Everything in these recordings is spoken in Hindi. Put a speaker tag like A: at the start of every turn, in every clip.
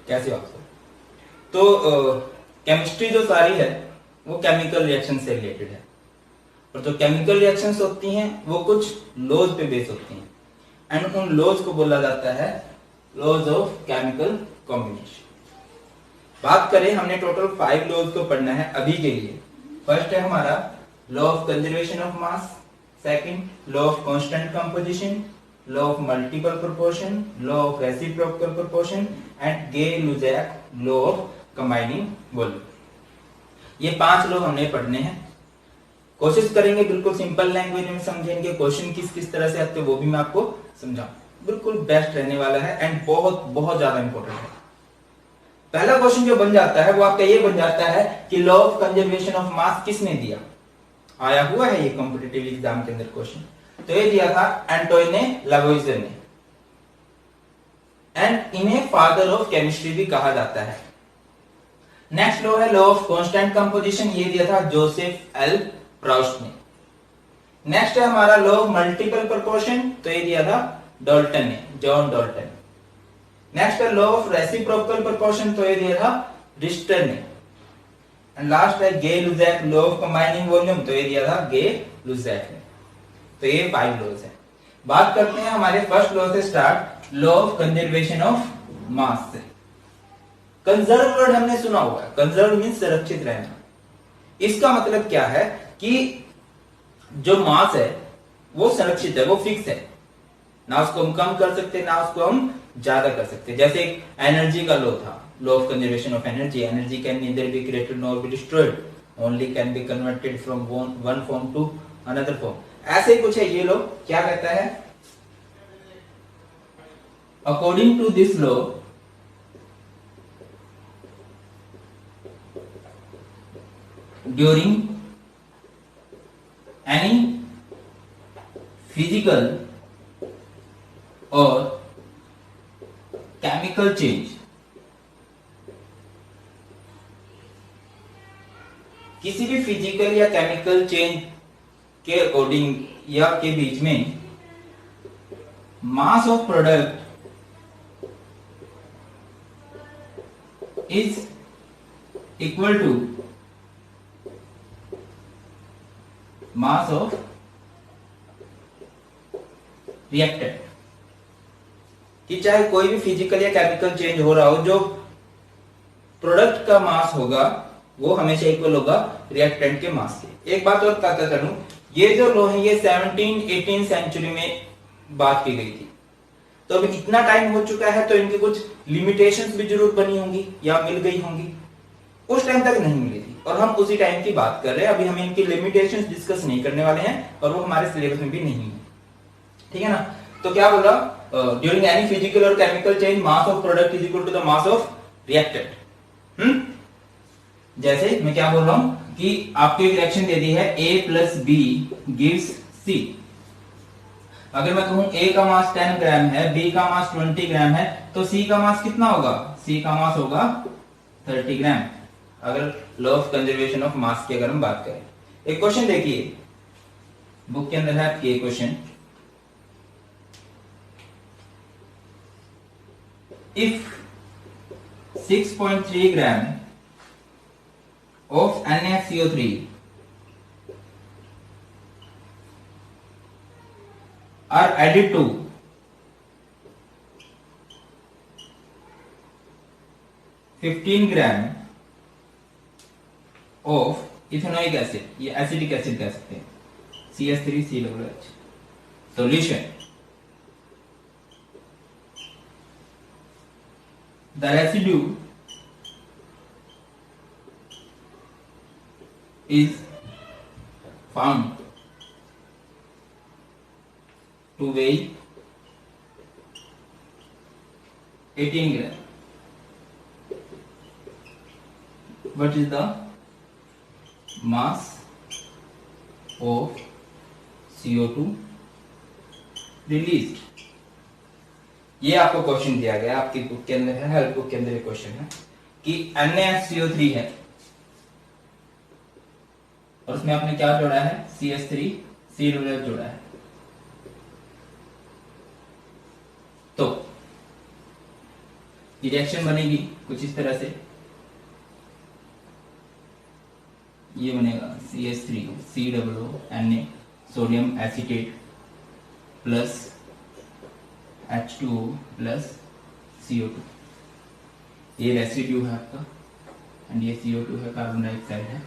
A: कैसे ऑब्जर्व। तो केमिस्ट्री जो सारी है वो केमिकल रिएक्शन से रिलेटेड है, और जो केमिकल रिएक्शंस होती हैं वो कुछ लॉज पे बेस होती हैं, एंड उन लॉज को बोला जाता है लॉज ऑफ केमिकल कॉम्बिनेशन। बात करें, हमने टोटल 5 लॉज को पढ़ना है अभी के लिए। फर्स्ट है हमारा law of conservation of mass, second law of constant composition, law of multiple proportion, law of reciprocal proportion and Gay Lussac law of combining volume. ये 5 लॉ हमने पढ़ने हैं। कोशिश करेंगे बिल्कुल सिंपल लैंग्वेज में समझेंगे, क्वेश्चन किस किस तरह से आते हैं वो भी मैं आपको समझाऊं। बिल्कुल बेस्ट रहने वाला है एंड बहुत बहुत ज्यादा इंपॉर्टेंट है। पहला क्वेश्चन जो बन जाता है वो आपका ये बन जाता है कि लॉ ऑफ कंजर्वेशन ऑफ मास किसने दिया। आया हुआ है ये कॉम्पिटिटिव एग्जाम के अंदर क्वेश्चन। तो ये दिया था एंटोइने लावोइजर ने, एंड इन्हें फादर ऑफ केमिस्ट्री भी कहा जाता है। नेक्स्ट लॉ है लॉ ऑफ कांस्टेंट कंपोजिशन, ये दिया था जोसेफ एल प्राउस्ट ने। नेक्स्ट है हमारा लॉ ऑफ मल्टीपल प्रोपोर्शन, तो ये दिया था डाल्टन ने, जॉन डाल्टन। नेक्स्ट है लॉ ऑफ रेसिप्रोकल प्रोपोर्शन, तो ये दिया था रिश्टर ने। एंड लास्ट है गे-लुजैक लॉ ऑफ कंबाइनिंग वॉल्यूम, तो ये दिया था गे-लुजैक ने। तो ये 5 लॉज है। बात करते हैं हमारे फर्स्ट लॉ से start, law of conservation of mass से। कंजर्व वर्ड हमने सुना हुआ है, कंजर्व मींस संरक्षित रहना। इसका मतलब क्या है कि जो मास है वो संरक्षित है, वो फिक्स है, ना उसको हम कम कर सकते ना उसको हम ज्यादा कर सकते। जैसे एनर्जी का लॉ था, law of conservation of energy, energy can neither be created nor be destroyed, only can be converted from one form to another form. ऐसे ही कुछ है ये लॉ। क्या कहता है, according to this law during any physical or chemical change, किसी भी फिजिकल या केमिकल चेंज के अकॉर्डिंग या के बीच में mass of product is equal to mass of reactant. कि चाहे कोई भी फिजिकल या केमिकल चेंज हो रहा हो, जो प्रोडक्ट का मास होगा वो हमेशा इक्वल होगा रिएक्टेंट के मास के। एक बात और बताता चलूं, ये जो लॉ है ये 17-18 सेंचुरी में बात की गई थी। तो अभी इतना टाइम हो चुका है तो इनकी कुछ लिमिटेशंस भी जरूर बनी होंगी या मिल गई होंगी, उस टाइम तक नहीं मिली थी, और हम उसी टाइम की बात कर रहे हैं। अभी हम इनकी लिमिटेशंस डिस्कस नहीं करने वाले हैं और वो हमारे सिलेबस में भी नहीं है, ठीक है ना। तो क्या बोला, ड्यूरिंग एनी फिजिकल और chemical change mass of product is equal to the mass of reactant. जैसे मैं क्या बोल रहा हूं कि आपको एक रिएक्शन दे दी है A plus B gives C। अगर मैं कहूं A का मास 10 ग्राम है, B का मास 20 ग्राम है, तो C का मास कितना होगा, C का मास होगा 30 ग्राम। अगर लॉ ऑफ कंजर्वेशन ऑफ मास की अगर हम बात करें, एक क्वेश्चन देखिए बुक के अंदर है आपकी एक question, if 6.3 gram of NaCO3 are added to 15 gram of ethanoic acid, ये एसिडिक एसिड कह सकते हैं, CH3COOH, solution, the residue is found to weigh 18 gram. What is the mass of CO2 released? ये आपको क्वेश्चन दिया गया, आपकी बुक के अंदर है, हेल्प बुक के अंदर एक क्वेश्चन है कि NaCO3 है और उसमें आपने क्या जोड़ा है, CH3COOH जोड़ा है। तो ये रिएक्शन बनेगी कुछ इस तरह से, ये बनेगा CH3 COO sodium acetate plus H2O plus CO2, ये रेसिड्यू है आपका एंड ये CO2 है, कार्बन डाइऑक्साइड है।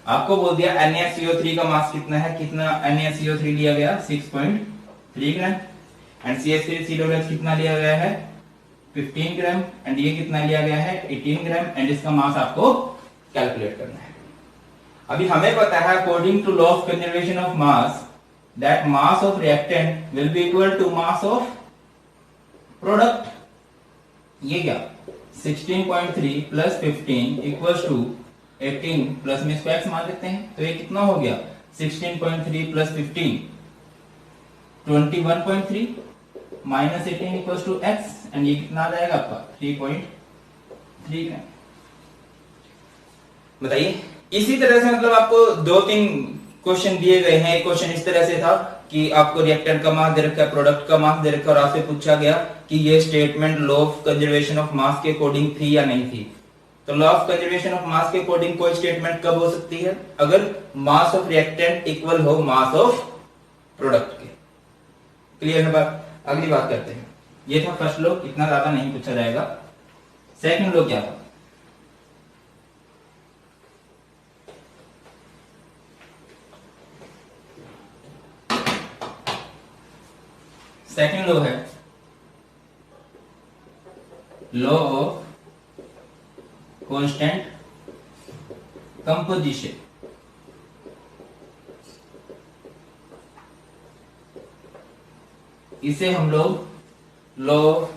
A: आपको बोल दिया NaCO3 का मास कितना है, कितना NaCO3 लिया गया 6.3 ग्राम एंड CH3COOH कितना लिया गया है 15 ग्राम एंड ये कितना लिया गया है 18 ग्राम एंड इसका मास आपको कैलकुलेट करना है। अभी हमें पता है according to law of conservation of mass that mass of reactant will be equal to mass of product. ये क्या 16.3 प्लस 15 इक्वल्स टू 18 प्लस में इसको x मान लेते हैं, तो ये कितना हो गया 16.3 plus 15 21.3 minus 18 equals to x and ये कितना आ जाएगा आपका 3.3 ग्राम। बताइए इसी तरह से मतलब आपको 2-3 क्वेश्चन दिए गए हैं। एक क्वेश्चन इस तरह से था कि आपको रिएक्टेंट का मास दे रखा है, प्रोडक्ट का मास दे रखा है और आपसे पूछा गया कि ये statement law of conservation of मास के अकॉर्डिंग थी या नहीं थी। तो लॉ ऑफ कंजर्वेशन ऑफ मास के अकॉर्डिंग कोई स्टेटमेंट कब हो सकती है, अगर मास ऑफ रिएक्टेंट इक्वल हो मास ऑफ प्रोडक्ट के। क्लियर है बात? अगली बात करते हैं। ये था फर्स्ट लॉ, इतना ज्यादा नहीं पूछा जाएगा। सेकंड लॉ क्या था? सेकंड लॉ है लॉ ऑफ कांस्टेंट कंपोजिशन। इसे हम लोग लॉ ऑफ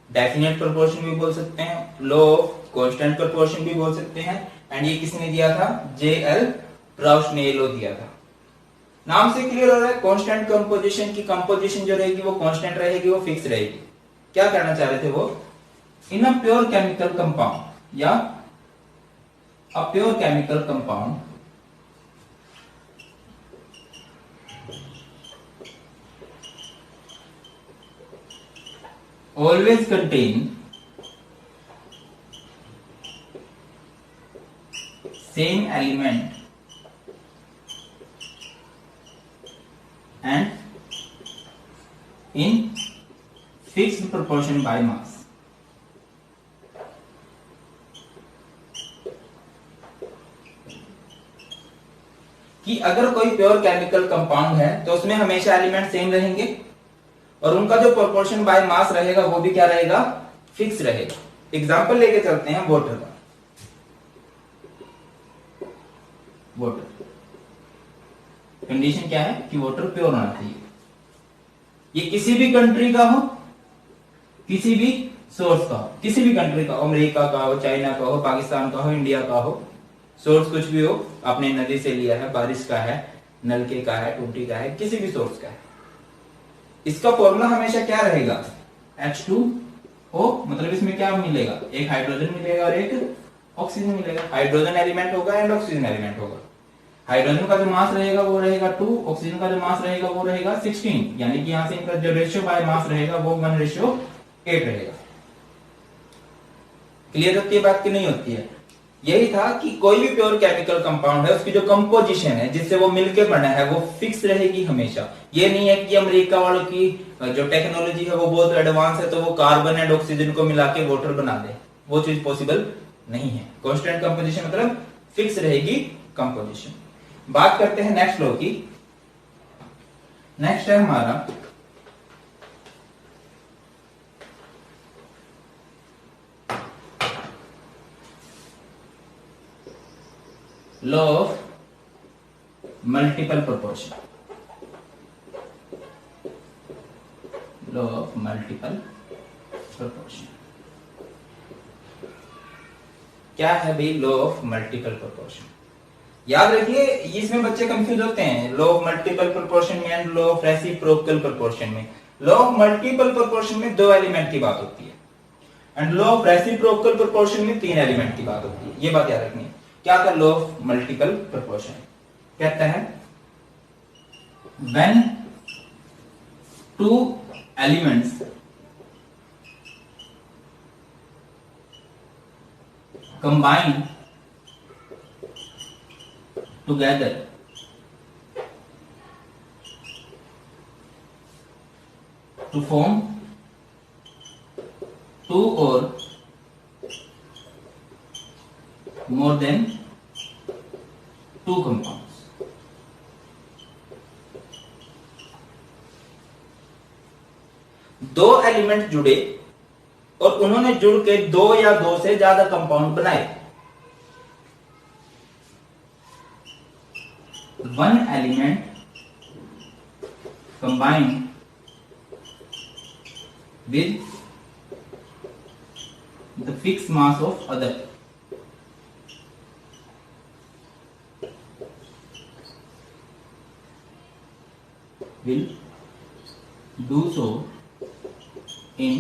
A: डेफिनेट प्रोपोर्शन भी बोल सकते हैं, लॉ ऑफ कांस्टेंट प्रोपोर्शन भी बोल सकते हैं एंड ये किसने दिया था J.L. प्राउस्ट ने ये लॉ दिया था। नाम से क्लियर हो रहा है कांस्टेंट कंपोजिशन की कंपोजिशन जो रहेगी वो कांस्टेंट रहेगी, वो फिक्स रहेगी। क्या कहना चाह रहे थे वो, इन अ प्योर केमिकल कंपाउंड या a pure chemical compound always contain same element and in fixed proportion by mass। कि अगर कोई प्योर केमिकल कंपाउंड है तो उसमें हमेशा एलिमेंट सेम रहेंगे और उनका जो प्रोपोर्शन बाय मास रहेगा वो भी क्या रहेगा, फिक्स रहेगा। एग्जांपल लेके चलते हैं वाटर का। वाटर कंडीशन क्या है कि वाटर प्योर होना चाहिए। ये किसी भी कंट्री का हो, किसी भी सोर्स का हो, किसी भी कंट्री का हो, अमेरिका का हो, चाइना का हो, पाकिस्तान का हो, इंडिया का हो, सोर्स कुछ भी हो, आपने नदी से लिया है, बारिश का है, नलके का है, टूटी का है, किसी भी सोर्स का है, इसका फॉर्मूला हमेशा क्या रहेगा H2O। मतलब इसमें क्या मिलेगा, एक हाइड्रोजन मिलेगा और एक ऑक्सीजन मिलेगा। हाइड्रोजन एलिमेंट होगा एंड ऑक्सीजन एलिमेंट होगा। हाइड्रोजन का जो मास रहेगा वो रहेगा 2, ऑक्सीजन का जो मास रहेगा वो रहेगा 16, यानी कि यहां से इनका जो रेशियो बाय मास रहेगा वो 1:8 रहेगा। क्लियर होती है बात की नहीं होती है? यही था कि कोई भी प्योर केमिकल कंपाउंड है उसकी जो कंपोजिशन है जिससे वो मिलके बना है वो फिक्स रहेगी हमेशा। ये नहीं है कि अमेरिका वालों की जो टेक्नोलॉजी है वो बहुत एडवांस है तो वो कार्बन एंड ऑक्सीजन को मिला के वाटर बना दे, वो चीज पॉसिबल नहीं है। कांस्टेंट कंपोजिशन मतलब फिक्स रहेगी कंपोजिशन। बात करते हैं नेक्स्ट लॉ की। नेक्स्ट है हमारा law of multiple proportion. Law of multiple proportion क्या है भाई? लॉ ऑफ मल्टीपल प्रोपोर्शन याद रखिए, इसमें बच्चे कंफ्यूज होते हैं लॉ ऑफ मल्टीपल प्रोपोर्शन में and law of reciprocal proportion में। लॉ ऑफ मल्टीपल प्रोपोर्शन में 2 एलिमेंट की बात होती है and law of reciprocal proportion में 3 एलिमेंट की बात होती है। ये बात याद रखनी है। क्या था लॉ ऑफ मल्टीपल प्रोपोर्शन? कहता है when 2 elements combine together to form two or more than two compounds. दो एलिमेंट जुड़े और उन्होंने जुड़ के दो या दो से ज्यादा कंपाउंड बनाए. One element combined with the fixed mass of other will do so in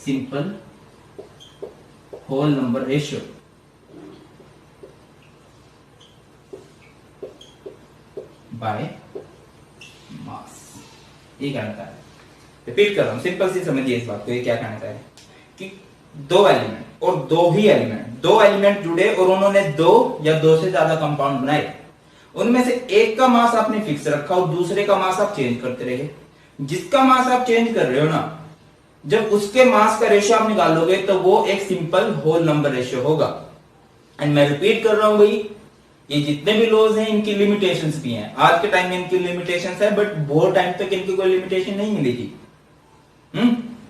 A: simple whole number ratio by mass. ये क्या कहता है? रिपीट कर रहा हूं, सिंपल सी समझिए इस बात को. ये क्या कहना चाह रहे हैं कि दो एलिमेंट और दो एलिमेंट जुड़े और उन्होंने दो या दो से ज्यादा कंपाउंड बनाए. उनमें से एक का मास आपने फिक्स रखा और दूसरे का मास आप चेंज करते रहे. जिसका मास आप चेंज कर रहे हो ना, जब उसके मास का रेशियो आप निकालोगे तो वो एक सिंपल होल नंबर रेशियो होगा. एंड मैं रिपीट कर रहा हूं भाई, ये जितने भी लॉज हैं इनकी लिमिटेशंस भी हैं. आज के टाइम में इनकी लिमिटेशंस है, बट बहुत टाइम तक इनकी कोई लिमिटेशन नहीं मिलेगी.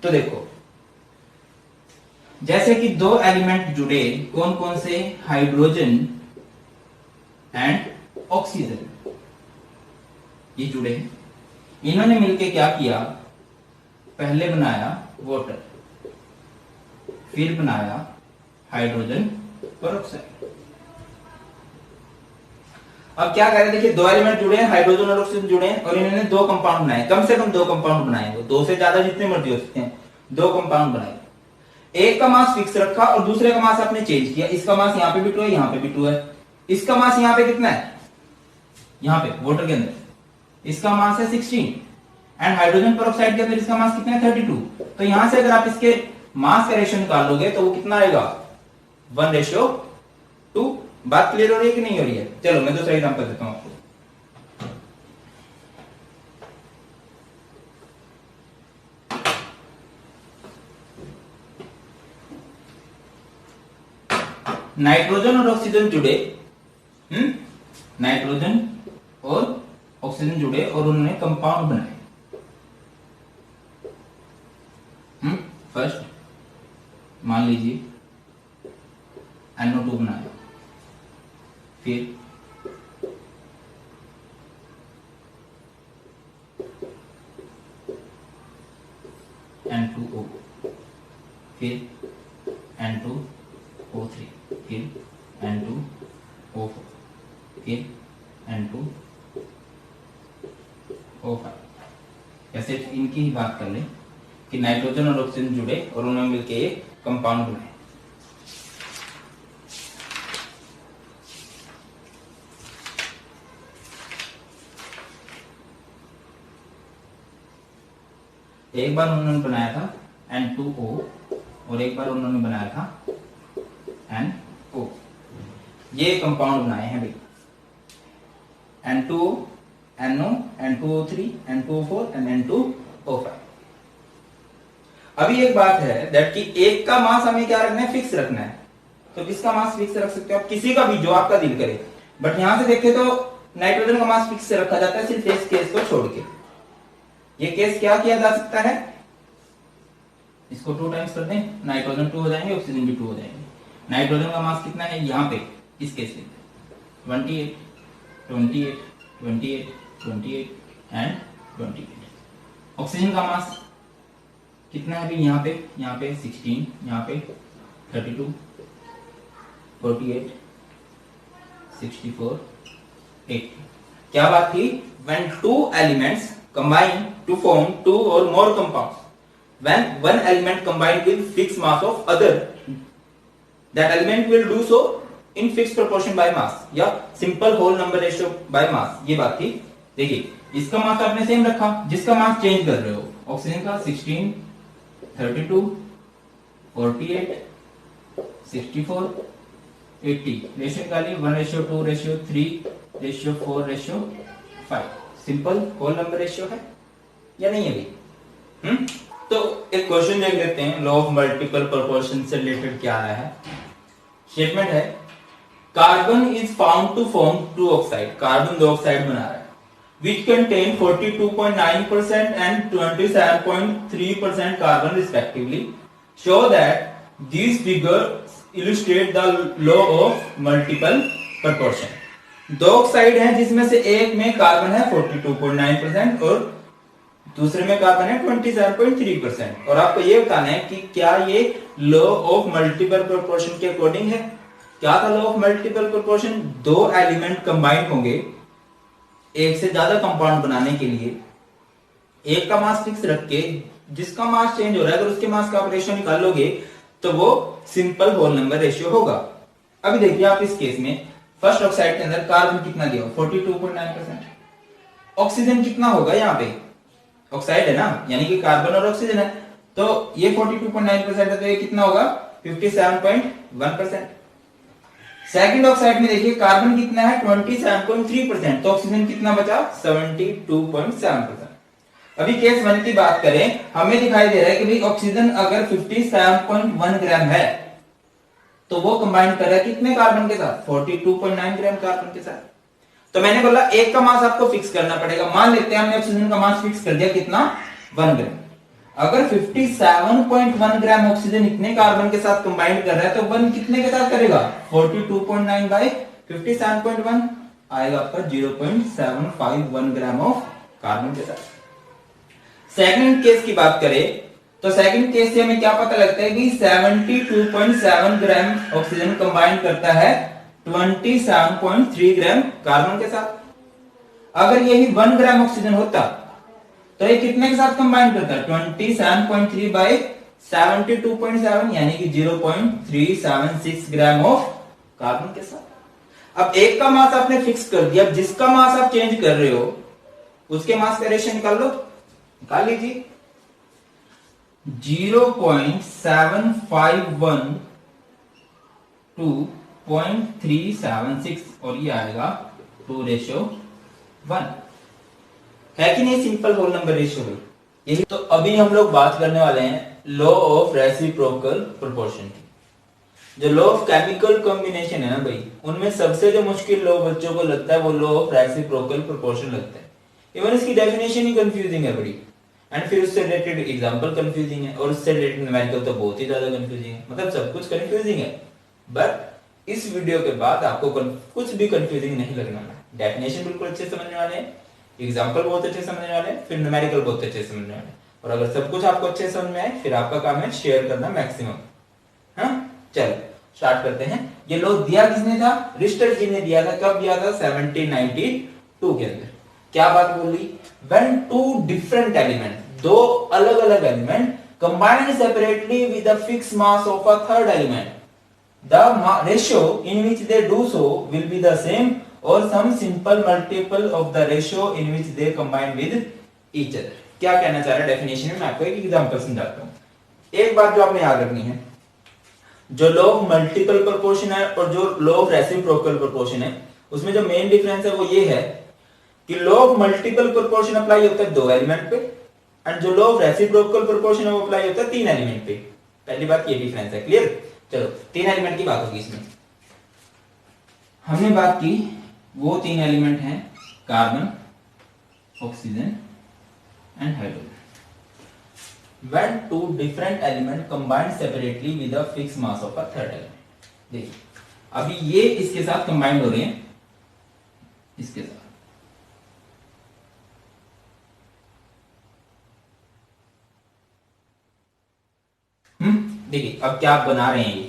A: तो देखो, जैसे कि दो एलिमेंट जुड़े, कौन कौन से? हाइड्रोजन एंड ऑक्सीजन, ये जुड़े हैं. इन्होंने मिलके क्या किया? पहले बनाया वाटर, फिर बनाया हाइड्रोजन पेरोक्साइड. अब क्या कह रहे हैं, देखिए दो एलिमेंट जुड़े हैं, हाइड्रोजन और ऑक्सीजन जुड़े हैं और इन्होंने दो कंपाउंड बनाए. कम से कम दो कंपाउंड बनाए, वो दो से ज्यादा जितने मर्जी हो सकते हैं. दो कंपाउंड बनाए, एक का मास फिक्स रखा और दूसरे का मास आपने चेंज किया. इसका मास यहाँ पे भी 2 है, यहाँ पे भी 2 है. इसका मास यहाँ पे कितना है? यहाँ पे वाटर के अंदर इसका मास है 16 एंड हाइड्रोजन पेरोक्साइड के अंदर इसका मास कितना है? 32. तो यहां से अगर आप इसके मास का रेशियो निकालोगे तो वो कितना आएगा? 1:2. बात क्लियर हो रही है कि नहीं हो रही है? चलो मैं दूसरा एग्जांपल देता हूं आपको. नाइट्रोजन और ऑक्सीजन जुड़े, नाइट्रोजन और ऑक्सीजन जुड़े और उन्होंने कंपाउंड बनाए. फर्स्ट मान लीजिए NO2 बनाया, फिर N2O, फिर N2O3, फिर N2O4, फिर N2O5. ऐसे इनकी ही बात कर लें कि नाइट्रोजन और ऑक्सीजन जुड़े और उन्होंने मिलकर ये कंपाउंड बनाए. एक बार उन्होंने बनाया था N2O और एक बार उन्होंने बनाया था NO. ये कंपाउंड बनाए हैं भाई, N2O, NO, N2O3, N2O4 and N2O5. अभी एक बात है दैट कि एक का मास हमें क्या रखना है? फिक्स रखना है. तो किसका मास फिक्स रख सकते हो आप? किसी का भी, जो आपका दिल करे. बट यहां से देखें तो नाइट्रोजन का मास फिक्स रखा जाता है, सिर्फ इस केस को छोड़ के. ये केस क्या किया जा सकता है? इसको 2 टाइम्स कर दें, नाइट्रोजन 2 हो जाएंगे, ऑक्सीजन भी 2 हो जाएंगे. नाइट्रोजन का मास कितना है यहाँ पे? इस केस में 28, 28, 28, 28 एंड 28. ऑक्सीजन का मास कितना है अभी यहाँ पे 16, यहाँ पे 32, 48, 64, 80. क्या बात थी? When two elements combine to form two or more compounds, when one element combined with fixed mass of other, that element will do so in fixed proportion by mass या simple whole number ratio by mass. ये बात थी. देखिए इसका मास आपने सेम रखा, जिसका मास चेंज कर रहे हो. ऑक्सीजन का 16, 32, 48, 64 80 रेशियो निकालिए 1:2:3:4:5 सिंपल होल नंबर रेशियो है या नहीं है भाई? तो एक क्वेश्चन देख लेते हैं लॉ ऑफ मल्टीपल प्रोपोर्शन से रिलेटेड क्या आया है। स्टेटमेंट है carbon is found to form two oxide, carbon दो ऑक्साइड बना रहा है which contain 42.9% and 27.3% carbon respectively. Show that these figures illustrate the law of multiple proportion. दो ऑक्साइड हैं जिसमें से एक में कार्बन है 42.9% और दूसरे में कार्बन है 27.3%। और आपको ये बताना है कि क्या ये लॉ ऑफ मल्टीपल प्रोपोर्शन के अकॉर्डिंग है। क्या था लॉ ऑफ मल्टीपल प्रोपोर्शन? दो एलिमेंट कंबाइन होंगे एक से ज्यादा कंपाउंड बनाने के लिए, एक का मास फिक्स रख के जिसका मास चेंज हो रहा है अगर उसके मास का आप रेशियो निकाल लोगे तो वो सिंपल होल नंबर रेशियो होगा। अभी देखिए आप इस केस में फर्स्ट ऑक्साइड के अंदर कार्बन कितना दिया 42.9%, ऑक्सीजन कितना होगा यहाँ पे? ऑक्साइड है ना, यानी कि कार्बन और ऑक्सीजन है, तो ये 42.9% है तो ये कितना होगा 57.1%। सेकंड ऑक्साइड में देखिए कार्बन कितना है 27.3%, तो ऑक्सीजन कितना बचा 72.7%। अभी केस 1 की बात करें, हमें दिखाई दे रहा है कि भाई ऑक्सीजन अगर 57.1 ग्राम है तो वो कंबाइन कर रहा है कितने कार्बन के साथ 42.9 ग्राम कार्बन के साथ। तो मैंने बोला एक का मास आपको फिक्स करना पड़ेगा। मान लेते हैं हमने ऑक्सीजन का मास फिक्स कर दिया कितना 1 ग्राम। अगर 57.1 ग्राम ऑक्सीजन इतने कार्बन के साथ कंबाइन कर रहा है तो 1 कितने के साथ करेगा 42.9 बाय 57.1 आएगा आपका 0.751 ग्राम ऑफ कार्बन के साथ। सेकंड केस की बात करें तो सेकंड केस से हमें क्या पता लगता है कि 72.7 ग्राम ऑक्सीजन कंबाइन करता है 27.3 ग्राम कार्बन के साथ। अगर यही 1 ग्राम ऑक्सीजन होता तो ये कितने के साथ कंबाइन करता है 27.3 बाय 72.7 यानी कि 0.376 ग्राम ऑफ कार्बन के साथ। अब एक का मास आपने फिक्स कर दिया, जिसका मास आप चेंज कर रहे हो उसके मास का रेशियो निकाल लो, निकाल लीजिए 0.751 to 0.376 और ये आएगा 2:1 है कि नहीं सिंपल होल नंबर रेशियो में। यही तो अभी हम लोग बात करने वाले हैं लॉ ऑफ रेसिप्रोकल प्रोपोर्शन की। जो लॉ ऑफ केमिकल कॉम्बिनेशन है ना भाई, उनमें सबसे जो मुश्किल लॉ बच्चों को लगता है वो लॉ ऑफ रेसिप्रोकल प्रोपोर्शन लगता है। इवन इसकी डेफिनेशन ही कंफ्यूजिंग है बड़ी, एंड फिर उससे रिलेटेड एग्जांपल कंफ्यूजिंग है, और उससे रिलेटेड न्यूमेरिकल तो बहुत ही ज्यादा कंफ्यूजिंग है। मतलब सब कुछ कंफ्यूजिंग है, बट इस वीडियो के बाद आपको कुछ भी कंफ्यूजिंग नहीं लगना है। डेफिनेशन बिल्कुल अच्छे समझने वाले हैं, एग्जांपल बहुत अच्छे समझने वाले हैं, फिर न्यूमेरिकल बहुत अच्छे समझने वाले हैं। और अगर सब कुछ आपको अच्छे समझ में आए फिर आपका काम है शेयर करना मैक्सिमम। हाँ चलो स्टार्ट करते हैं। ये लॉ दिया किसने था? रिस्टर जी ने दिया था। कब दिया था? 1792 के अंदर। क्या बात बोल रही? When two different element, दो अलग अलग element combine separately with a fixed mass of a third element, the ratio in which they do so will be the same or some simple multiple of the ratio in which they combine with each other। क्या कहना चाह रहा है डेफिनेशन में? मैं आपको एक एग्जांपल समझाता हूँ। एक बात जो आपने याद रखनी है, जो लॉ ऑफ मल्टीपल प्रोपोर्शन है और जो लॉ ऑफ रेसिप्रोकल प्रोपोर्शन है, उसमें जो मेन डिफरेंस है वो ये है कि law of multiple proportion apply होता है दो एलिमेंट पे, एंड जो लॉ ऑफ रेसिप्रोकल प्रोपोर्शन है वो अप्लाई होता है तीन एलिमेंट पे। पहली बात ये डिफरेंस है, क्लियर? चलो तीन एलिमेंट की बात होगी इसमें। हमने बात की वो तीन एलिमेंट हैं carbon, oxygen and hydrogen. When two different element combine separately with a fixed mass of a third element। देखिए अभी ये इसके साथ कंबाइंड हो रहे हैं, इसके साथ देखिए अब क्या आप बना रहे हैं, ये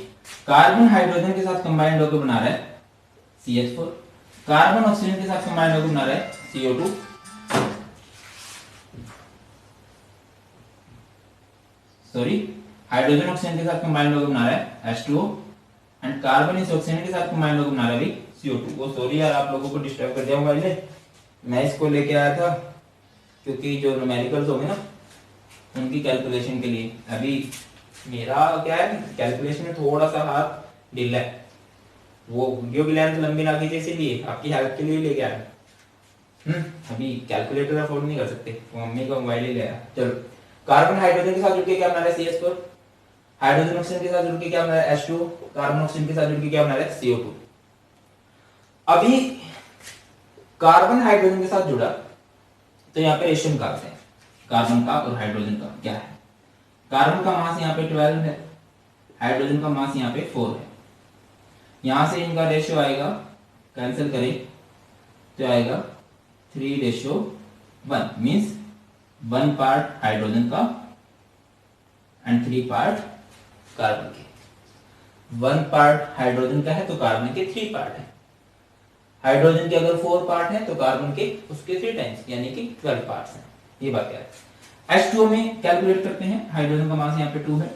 A: कार्बन हाइड्रोजन के साथ कंबाइंड होकर बना रहा है CH4, कार्बन ऑक्सीजन के साथ कंबाइंड होकर बना रहा है CO2, सॉरी हाइड्रोजन ऑक्सीजन के साथ कंबाइंड होकर बना रहा है H2O, एंड कार्बन इस ऑक्सीजन के साथ कंबाइंड होकर बना रहा है CO2। वो सॉरी यार आप लोगों को डिस्टर्ब कर दिया मोबाइल ने, मैं इसको लेके आया था क्योंकि जो न्यूमेरिकल्स होंगे ना उनकी कैलकुलेशन के लिए। अभी मेरा क्या है, कैलकुलेशन में थोड़ा सा हाथ ढीला है, वो वीडियो की लेंथ लंबी ना खींचे इसीलिए आपकी हेल्प के लिए लेके आया। अभी कैलकुलेटर अफोर्ड नहीं कर सकते, मम्मी का मोबाइल ही ले आया। चलो, कार्बन हाइड्रोजन के साथ जुड़ के क्या बना रहा है CH4, हाइड्रोजन ऑक्सीजन के साथ जुड़ के क्या बना रहा है H2, कार्बन ऑक्सीजन के साथ जुड़ के क्या बना रहा है CO2। अभी कार्बन हाइड्रोजन के साथ जुड़ा तो यहाँ पे रेशियो निकालते हैं कार्बन का और हाइड्रोजन का। क्या है, कार्बन का मास यहाँ पे 12 है, हाइड्रोजन का मास यहाँ पे 4 है। यहां से इनका रेशियो आएगा, कैंसिल करें तो आएगा 3:1, मीन्स 1 पार्ट हाइड्रोजन का एंड 3 पार्ट कार्बन के। 1 पार्ट हाइड्रोजन का है तो कार्बन के 3 पार्ट है। हाइड्रोजन के अगर 4 पार्ट है तो कार्बन के उसके 3 टाइम्स यानी कि 12 पार्ट्स हैं। ये बात क्या है। H2O में कैलकुलेट करते हैं, हाइड्रोजन का मास यहाँ पे 2 है,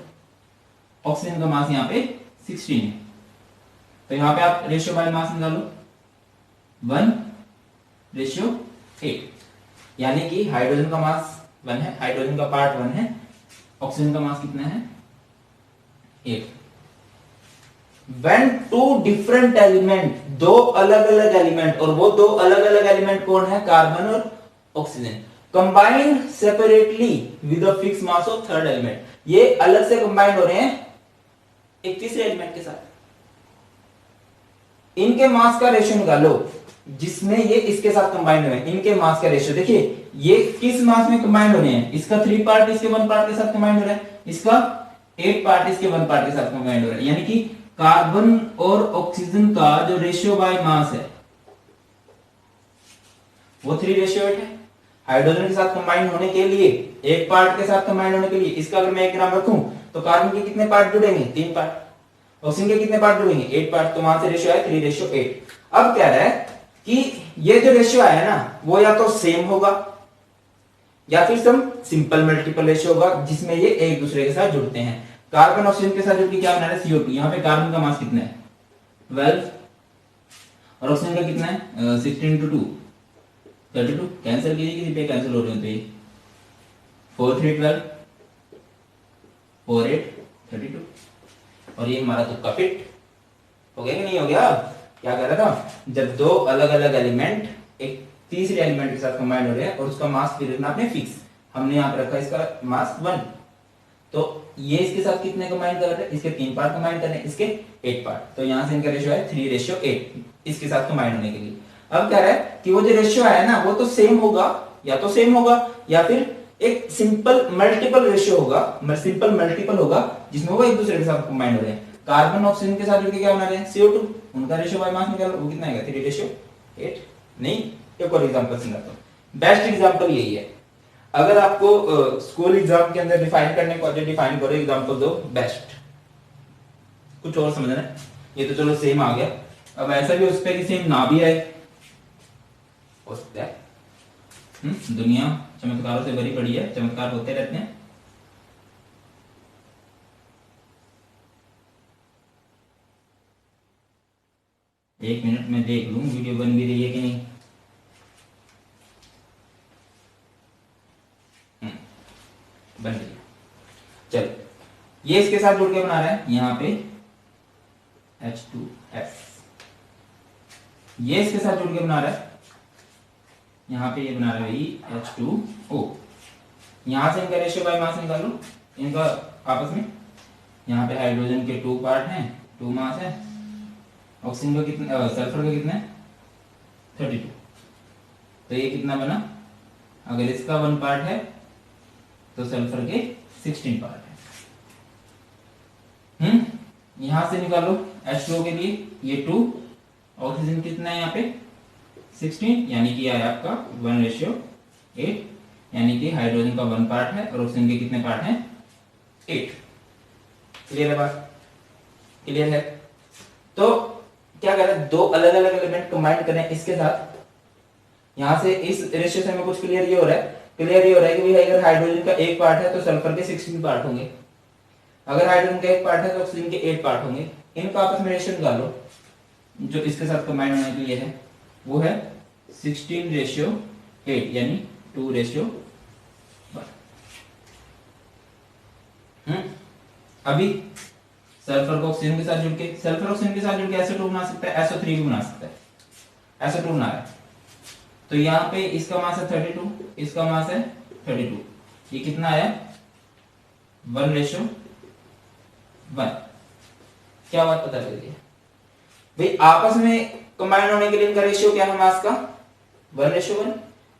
A: ऑक्सीजन का मास यहाँ पे 16 है। तो यहाँ पे आप रेशियो बाय मास निकालो, 1:8, यानी कि हाइड्रोजन का मास 1 है, हाइड्रोजन का पार्ट 1 है, ऑक्सीजन का मास कितना है 8। When two different element, दो अलग अलग एलिमेंट, और वो दो अलग अलग एलिमेंट कौन है, कार्बन और oxygen, combined separately with a fix mass of third element, ये अलग से कंबाइंड हो रहे हैं एक तीसरे एलिमेंट के साथ। इनके मास का रेशियो निकालो जिसमें ये इसके साथ कंबाइंड हो रहे हैं, इनके मास का रेशियो देखिए, ये किस मास में कंबाइंड हो रहे हैं, इसका 3 पार्ट इसके 1 पार्ट के साथ कंबाइंड हो रहा है, इसका 8 पार्ट इसके 1 पार्ट के साथ कंबाइंड हो रहा है। यानी कि कार्बन और ऑक्सीजन का जो रेशियो बाय मास है वो 3:8 है। हाइड्रोजन के साथ कंबाइन होने के लिए, एक पार्ट के साथ कंबाइन होने के लिए, इसका अगर मैं 1 ग्राम रखूं तो कार्बन के कितने पार्ट जुड़ेंगे, 3 पार्ट, ऑक्सीजन के कितने पार्ट जुड़ेंगे, 8 पार्ट, तो वहां से रेशियो है 3:8। अब क्या है कि ये जो रेशियो आया ना वो या तो सेम होगा या फिर सम सिंपल मल्टीपल रेशियो होगा जिसमें ये एक दूसरे के साथ जुड़ते हैं। कार्बन ऑक्सीजन के साथ जुड़ के क्या बना रहा है CO2। यहाँ पे कार्बन का मास कितना है 12 और ऑक्सीजन का कितना है 16 × 2 32। कैंसिल कीजिए, किसी पे कैंसिल हो रहे हो तो ये 4 3 12 4 8 32। और ये हमारा तुक्का फिट हो गया कि नहीं हो गया। क्या कह रहा था, जब दो अलग अलग एलिमेंट एक तीसरे एलिमेंट के साथ कंबाइन हो रहे हैं और उसका मास फिर रखना आपने फिक्स, हमने यहाँ पे रखा इसका मास 1, तो ये इसके साथ कितने कंबाइन कर रहे हैं, इसके 3 पार्ट कंबाइन कर रहे हैं, इसके 8 पार्ट, तो यहां से इनका रेशियो है 3:8 इसके साथ कंबाइन होने के लिए। अब क्या है कि वो जो रेशियो आया ना वो तो सेम होगा, या तो सेम होगा या फिर एक सिंपल मल्टीपल रेशियो होगा, सिंपल मल्टीपल होगा जिसमें वो एक दूसरे के साथ कंबाइन हो रहे हैं। कार्बन ऑक्सीजन के साथ जुड़के क्या बना रहे हैं CO2, उनका रेशियो बाय मास निकालो, वो कितना आएगा 3:8। नहीं, एक और एग्जांपल समझाता हूं। बेस्ट एग्जांपल यही है, अगर आपको स्कूल एग्जाम के अंदर डिफाइन करने को, डिफाइन करो, एग्जांपल दो बेस्ट, कुछ और समझना है, ये तो चलो सेम आ गया। अब ऐसा भी उस पर सेम ना भी आए, हो सकता है। दुनिया चमत्कारों से भरी पड़ी है, चमत्कार होते रहते हैं। एक मिनट में देख लूं वीडियो बन भी रही है कि नहीं। बन रही है, चलो ये इसके साथ जुड़ के बना रहा है यहाँ पे H2S, ये इसके साथ जुड़ के बना रहा है यहाँ पे, ये बना रहा है H2O। यहां से इनका रेशियो बाय मास निकालो इनका आपस में। यहाँ पे हाइड्रोजन के 2 पार्ट हैं, 2 मास है, ऑक्सीजन का कितना, सल्फर का कितना है 32, तो ये कितना बना, अगर इसका 1 पार्ट है तो सल्फर के 16 पार्ट है। यहां से निकालो H2O के लिए, ये 2, ऑक्सीजन कितना है यहाँ पे 16, यानी कि आया आपका 1:8, यानी कि हाइड्रोजन का 1 पार्ट है और ऑक्सीजन के कितने पार्ट हैं 8। क्लियर है बात, क्लियर है। तो क्या कह रहे हैं, दो अलग अलग एलिमेंट कंबाइन करें इसके साथ, यहां से इस रेशियो से हमें कुछ क्लियर ये हो रहा है, क्लियर ये हो रहा है कि भाई अगर हाइड्रोजन का 1 पार्ट है तो सल्फर के 16 पार्ट होंगे, अगर हाइड्रोजन का 1 पार्ट है तो ऑक्सीजन के 8 पार्ट होंगे। इनका आपस में रेशियो निकालो, जो इसके साथ कंबाइन होने के लिए है वो है 16:8, यानी 2:1। अभी सल्फर को ऑक्सीजन के साथ जुड़ के, सल्फर ऑक्सीजन के साथ जुड़ के SO2 बना सकता है, SO3 भी बना सकता है, SO2 बना रहा है। तो यहाँ पे इसका मास है 32, इसका मास है 32, ये कितना आया 1:1। क्या बात पता चल रही है भाई, आपस में कंबाइन होने के लिए इनका रेशियो क्या है मास का 1:1,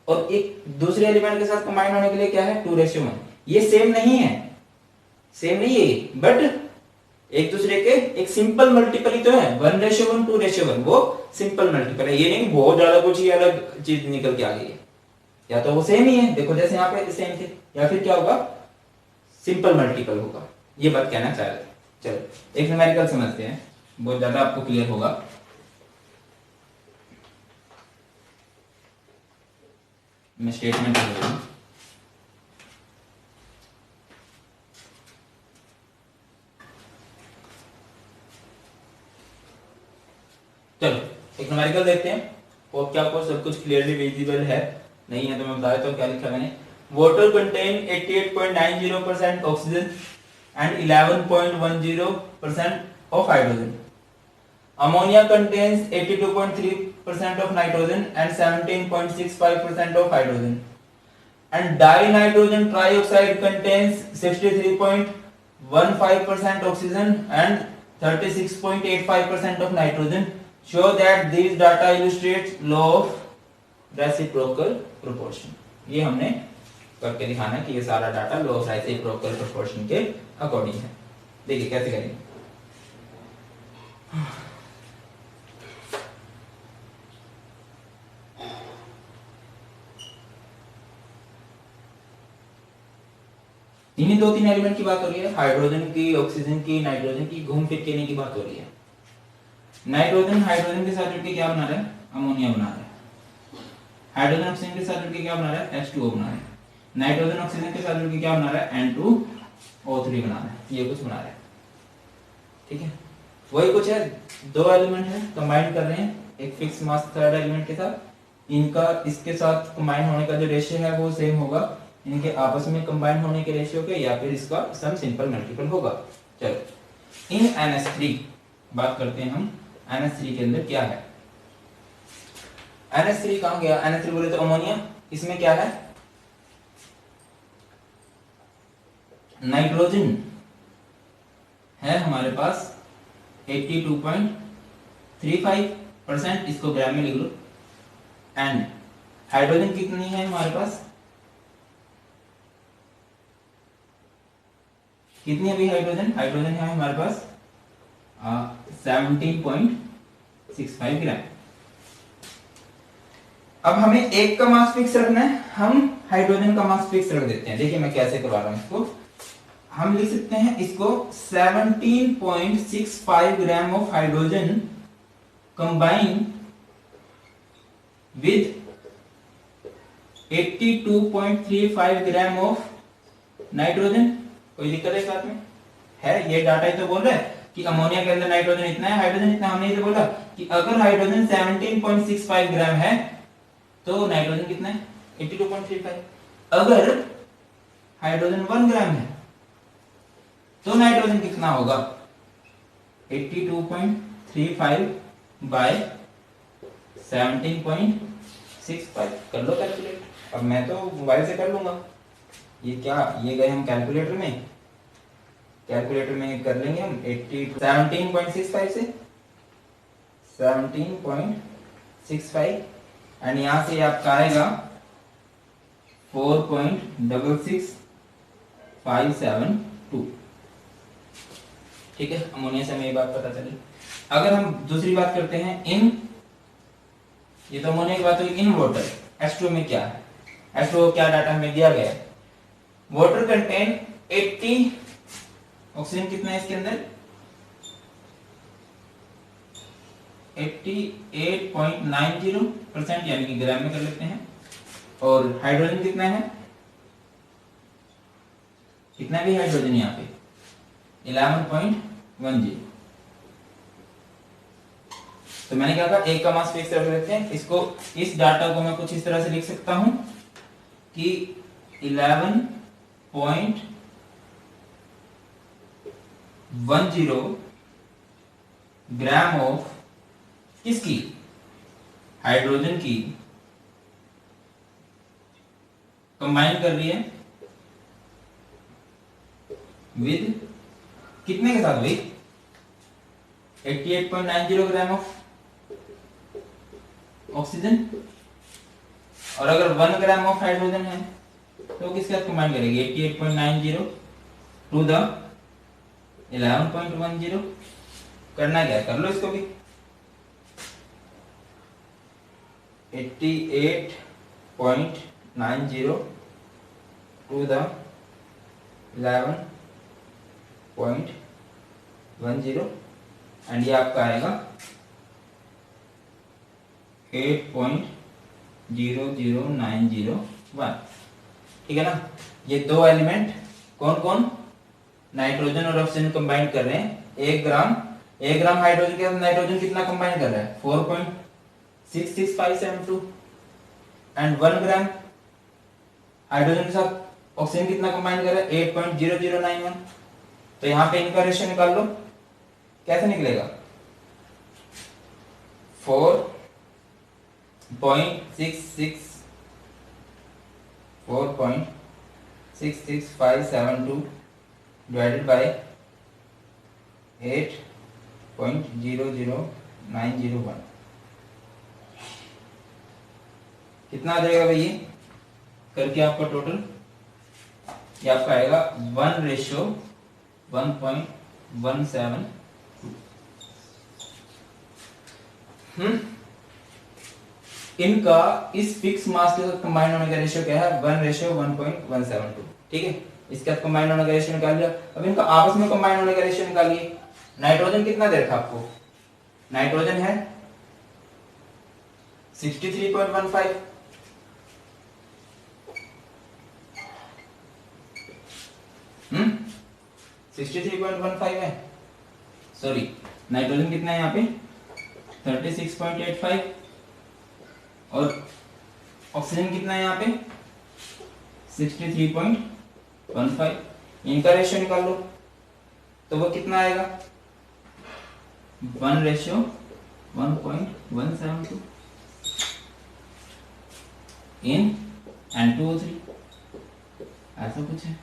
A: और एक दूसरे एलिमेंट के साथ कंबाइन होने के लिए क्या है 2:1। ये सेम नहीं है, सेम नहीं है, बट एक दूसरे के एक सिंपल मल्टीपल ही तो है, 1:1 2:1, वो सिंपल मल्टीपल है। ये नहीं कि बहुत ज्यादा कुछ ही अलग चीज निकल के आ गई है, या तो वो सेम ही है, देखो जैसे यहाँ पे सेम थे, या फिर क्या होगा सिंपल मल्टीपल होगा। ये बात कहना चाह रहे थे। चलो एक न्यूमेरिकल समझते हैं, बहुत ज्यादा आपको क्लियर होगा। मैं स्टेटमेंट लिख रहा हूं, चलो एक न्यूमेरिकल देखते हैं, और क्या आपको सब कुछ क्लियरली विजिबल है, नहीं है तो मैं बता देता हूँ क्या लिखा मैंने। Water contain 88.90% oxygen and 11.10% of hydrogen. Ammonia contains 82.3% of nitrogen and 17.65% of hydrogen. And dinitrogen trioxide contains 63.15% oxygen and 36.85% of nitrogen. Show that these data illustrates law of reciprocal proportion. ये हमने करके दिखाना है कि ये सारा data law of reciprocal proportion के अकॉर्डिंग है। देखिए कैसे करेंगे। इन्हीं 2-3 एलिमेंट की बात हो रही है, हाइड्रोजन की, ऑक्सीजन की, नाइट्रोजन की, घूम फिर के नहीं की बात हो रही है। नाइट्रोजन हाइड्रोजन के साथ जुड़के क्या बना रहा है अमोनिया बना रहा है, हाइड्रोजन ऑक्सीजन के साथ जुड़के क्या बना रहा है H2O बना रहा है, नाइट्रोजन ऑक्सीजन के साथ जुड़के क्या बना रहा है N2O3 बना रहा है, ये कुछ बना रहा है। ठीक है, वही कुछ है, 2 एलिमेंट है कंबाइन कर रहे हैं एक फिक्स मास थर्ड एलिमेंट के साथ, इनका इसके साथ कंबाइन होने का जो रेशियो है वो सेम होगा इनके आपस में कंबाइन होने के रेशियो के, या फिर इसका सम सिंपल मल्टीपल होगा। चलो इन NH3 बात करते हैं हम, NH3 के अंदर क्या है। NH3 कहां गया, NH3 बोले तो अमोनिया, इसमें क्या है नाइट्रोजन है हमारे पास 82.35%, इसको ग्राम में लिख लो, एंड हाइड्रोजन कितनी है हमारे पास, कितनी अभी हाइड्रोजन, हाइड्रोजन है हमारे पास 17.65 ग्राम। अब हमें एक का मास फिक्स रखना है, हम हाइड्रोजन का मास फिक्स रख देते हैं। देखिए मैं कैसे करवा रहा हूं इसको, हम लिख सकते हैं इसको 17.65 gram of hydrogen combine with 82.35 gram of nitrogen. कोई दिक्कत है साथ में है, ये डाटा ही तो बोल रहा है कि अमोनिया के अंदर नाइट्रोजन इतना है, हाइड्रोजन इतना। हमने ये तो बोला कि अगर हाइड्रोजन 17.65 ग्राम है तो नाइट्रोजन कितना है 82.35। अगर हाइड्रोजन 1 ग्राम है तो नाइट्रोजन कितना होगा 82.35 बाय 17.65। कर लो कैलकुलेट, अब मैं तो मोबाइल से कर लूंगा, ये क्या ये गए हम कैलकुलेटर में, कैलकुलेटर में कर लेंगे हम 17.65 से 17.65 एंड यहां से आपका आएगा 4.66572। ठीक है, अमोनिया से हमें ये बात पता चली। अगर हम दूसरी बात करते हैं इन, ये तो अमोनिया की बात हुई, इन वाटर H2O में क्या है, H2O क्या डाटा हमें दिया गया है, वाटर कंटेन 80, ऑक्सीजन कितना है इसके अंदर 88.90%, यानी कि ग्राम में कर लेते हैं, और हाइड्रोजन कितना है, कितना भी हाइड्रोजन यहाँ पे 11.10। तो मैंने क्या कहा एक का मास फिक्स रख लेते हैं, इसको इस डाटा को मैं कुछ इस तरह से लिख सकता हूं कि 11.10 ग्राम ऑफ किसकी, हाइड्रोजन की कंबाइन कर रही है विद कितने के साथ भाई, 88.90 ग्राम ऑफ ऑक्सीजन। और अगर 1 ग्राम ऑफ हाइड्रोजन है तो किसके साथ कंबाइन करेगी, 88.90 टू द 11.10। करना क्या, कर लो इसको भी, 88.90 टू द 11.10 एंड ये आपका आएगा 8.00901। ठीक है ना। ये दो एलिमेंट कौन कौन, नाइट्रोजन और ऑक्सीजन कंबाइन कर रहे हैं। 1 ग्राम हाइड्रोजन के साथ नाइट्रोजन कितना कंबाइन कर रहा है, 4.66572 एंड 1 ग्राम हाइड्रोजन के साथ ऑक्सीजन कितना कंबाइन कर रहा है, 8.0091। तो यहां पे इनका रेशियो निकाल लो, कैसे निकलेगा, 4.66572 डिवाइडेड बाय 8.00901 कितना आ जाएगा भाई, ये करके आपका टोटल ये आपका आएगा 1:1.172। इनका इस फिक्स मास के साथ कंबाइन होने का रेशियो क्या है, 1:1.172। ठीक है, इसके साथ कंबाइन होने का रेशियो निकाल लिया। अब इनका आपस में कंबाइन होने का रेशियो निकालिए। नाइट्रोजन कितना दे रखा आपको, नाइट्रोजन है 63.15, हम्म 63.15 है, सॉरी नाइट्रोजन कितना है यहाँ पे 36.85 और ऑक्सीजन कितना है यहाँ पे 63.15। इनका रेशियो निकाल लो तो वो कितना आएगा 1:1.172 इन N2O3, ऐसा कुछ है।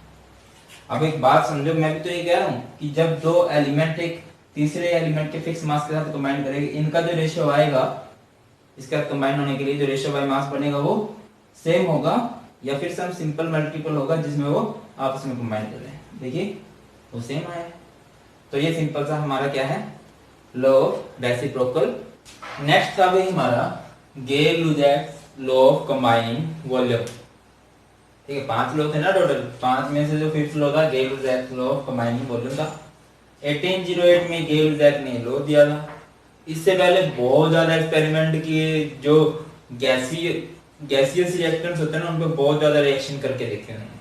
A: अब एक बात समझो, मैं भी तो ये कह रहा हूं कि जब दो एलिमेंट एक तीसरे एलिमेंट के फिक्स मास के साथ कंबाइन करेंगे, इनका जो रेशियो आएगा इसके साथ कंबाइन होने के लिए जो रेशियो बाय मास बनेगा वो सेम होगा या फिर सम सिंपल मल्टीपल होगा जिसमें वो आपस में कंबाइन कर रहे हैं। देखिए वो सेम आया। तो ये सिंपल सा हमारा क्या है, लॉ ऑफ रेसिप्रोकल। नेक्स्ट था भाई हमारा गेल-लुजैक लॉ ऑफ कंबाइनिंग वॉल्यूम। ठीक है, 5 लॉ थे ना टोटल, 5 में से जो फिफ्थ लॉ था गेल-लुजैक लॉ ऑफ कंबाइनिंग वॉल्यूम था। 1808 में गेल-लुजैक ने लॉ दिया था। इससे पहले बहुत ज्यादा एक्सपेरिमेंट किए, जो गैसियस रिएक्टेंट्स होते हैं ना उन पे बहुत ज्यादा रिएक्शन करके देखे उन्होंने।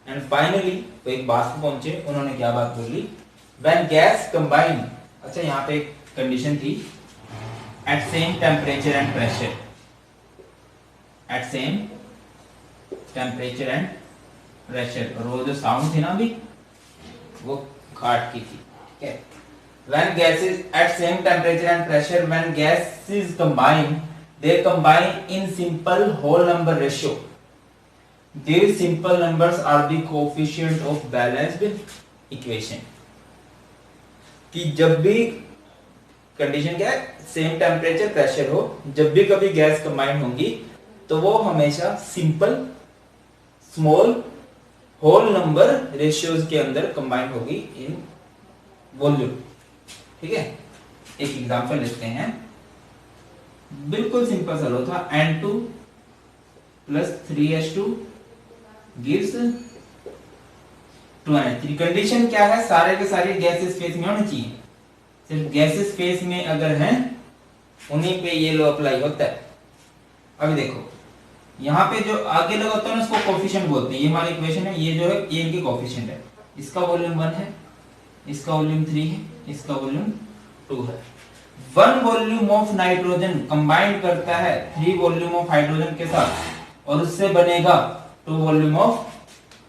A: एंड फाइनली वो एक बात पे पहुंचे, उन्होंने क्या बात बोली, व्हेन गैस कंबाइन, अच्छा यहाँ पे एक कंडीशन थी, at same temperature and pressure, at same temperature and pressure. और वो जो साउंड थी ना अभी वो काट की थी। ठीक है, when gases at same temperature and pressure, when gases combine, they combine in simple whole number ratio. These simple numbers are the coefficient of balanced equation. कि जब भी कंडीशन क्या है, सेम टेम्परेचर प्रेशर हो, जब भी कभी गैस कंबाइन होंगी तो वो हमेशा simple small whole number ratios के अंदर कंबाइन होगी इन वॉल्यूम। ठीक है, एक एग्जांपल लेते हैं, बिल्कुल सिंपल सा लो था, N2 plus 3H2 gives 2NH3। Condition क्या है, सारे के सारे गैसेस फेस में होने चाहिए, सिर्फ गैसेस फेस में अगर हैं उन्हीं पे ये लो अप्लाई होता है। अभी देखो यहाँ पे जो आगे लगा होता है ना उसको कोफिशिएंट बोलते हैं। ये हमारी इक्वेशन है, ये जो है ये इनकी कोफिशिएंट है। इसका वॉल्यूम 1 है, इसका वॉल्यूम 3 है, इसका वॉल्यूम 2 है। 1 वॉल्यूम ऑफ नाइट्रोजन कंबाइन करता है 3 वॉल्यूम ऑफ हाइड्रोजन के साथ और उससे बनेगा 2 वॉल्यूम ऑफ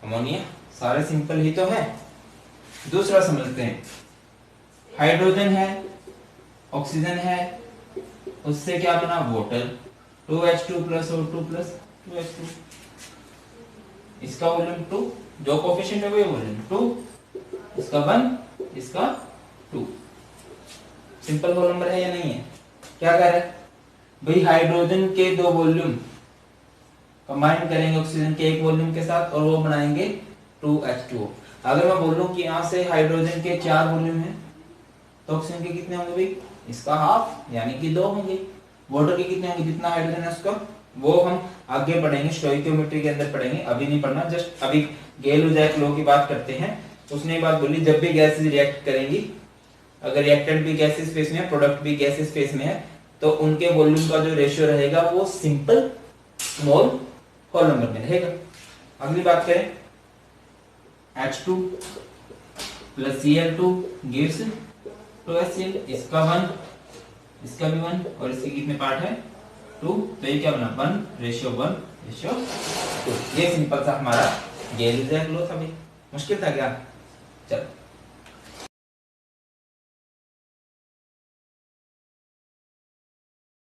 A: अमोनिया। सारे सिंपल ही तो है। दूसरा समझते हैं, हाइड्रोजन है, ऑक्सीजन है, उससे क्या बना water, 2H2 plus O2 plus 2H2, इसका वॉल्यूम 2, जो कोफिशिएंट है वो वॉल्यूम 2, इसका 1, इसका 2। सिंपल होल नंबर है या नहीं है? क्या कर रहा है भाई, हाइड्रोजन के दो वॉल्यूम कंबाइन करेंगे ऑक्सीजन के एक वॉल्यूम के साथ और वो बनाएंगे 2H2O। अगर मैं बोलूं कि यहाँ से हाइड्रोजन के 4 वॉल्यूम है तो ऑक्सीजन के कितने होंगे भाई? इसका हाफ यानी कि 2 होंगे। वाटर के कितने होंगे? जितना हाइड्रोजन है उसका, वो हम आगे पढ़ेंगे, स्टोइकियोमेट्री के अंदर पढ़ेंगे, अभी नहीं पढ़ना। जस्ट अभी गेल-लुजाक लॉ की बात करते हैं। उसने ये बात बोली, जब भी गैसेस रिएक्ट करेंगी, अगर रिएक्टेंट भी गैसेस फेस में है, प्रोडक्ट भी गैसेस फेस में है, तो उनके वॉल्यूम का जो रेशियो रहेगा वो सिंपल स्मॉल होल नंबर में रहेगा। अगली बात करें, H2 plus Cl2 gives 2HCl, इसका 1, इसका भी 1 और इसके कितने पार्ट है? 2, तो ये क्या बना? 1:1:2। ये सिंपल सा हमारा गेल-लुजाक लॉ था भाई। मुश्किल था क्या?